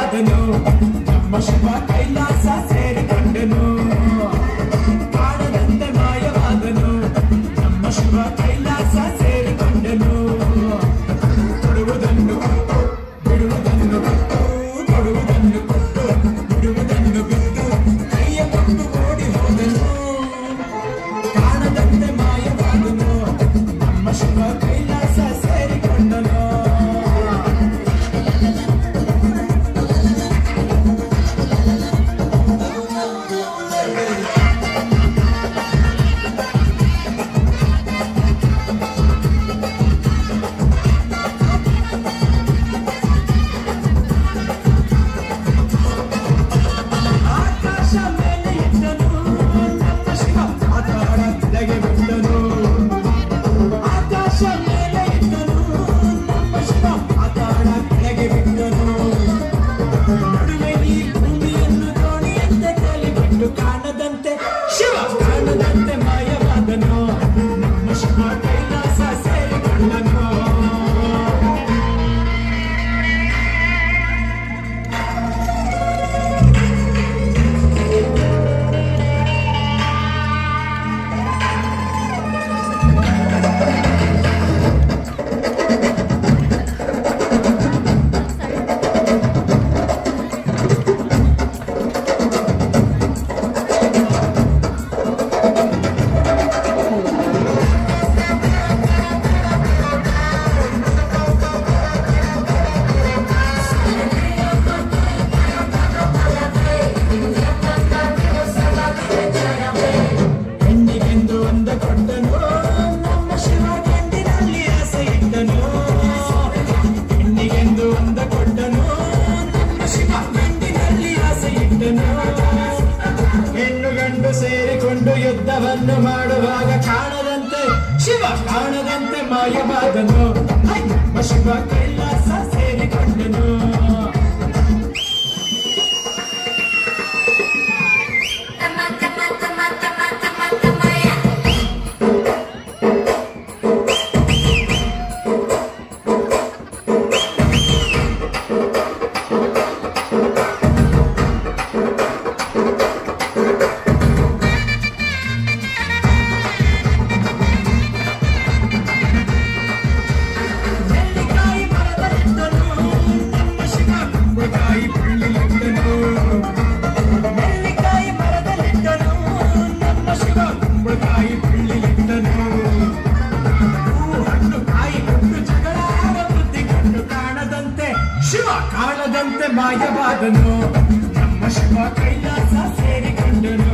ಮಾಯವಾದನು ನಮ್ಮ ಶಿವ ಕೈಲಾಸ ಸೇರಿಕೊಂಡನು ಕಾಣದಂತೆ ಮಾಯವಾದನು ನಮ್ಮ ಶಿವ ಕೈಲಾಸ ಸೇರಿಕೊಂಡನು ಕೊಡುವುದನ್ನು ಕೊಟ್ಟು ಬಿಡುವುದನ್ನು ಕೊಟ್ಟು ಕೊಡುವುದನ್ನು ಕೊಟ್ಟು ಬಿಡುವುದನ್ನು ಬಿಟ್ಟು ಕೈಯ ಕೊಟ್ಟು ಓಡಿ ಹೋದನು ಕಾಣದಂತೆ ಮಾಯವಾದನು ನಮ್ಮ ಶಿವ ಕೈಲಾಸ ಸೇರಿಕೊಂಡನು ಶಿವ ಕಾಣದಂತೆ ಮಾಯವಾದನು ನಮ್ಮ ಶಿವ ಕೈಲಾಸ ಸೇರಿಕೊಂಡನು ಹೆಣ್ಣು ಗಂಡು ಸೇರಿಕೊಂಡು ಯುದ್ಧವನ್ನು ಮಾಡುವಾಗ ಕಾಣದಂತೆ ಶಿವ ಕಾಣದಂತೆ ಮಾಯವಾದನು ನಮ್ಮ ಶಿವ ಕೈಲಾಸ ಸೇರಿಕೊಂಡನು ಶಿವ ಕಾಣದಂತೆ ಮಾಯವಾದನು ನಮ್ಮ ಶಿವ ಕೈಲಾಸ ಸೇರಿಕೊಂಡನು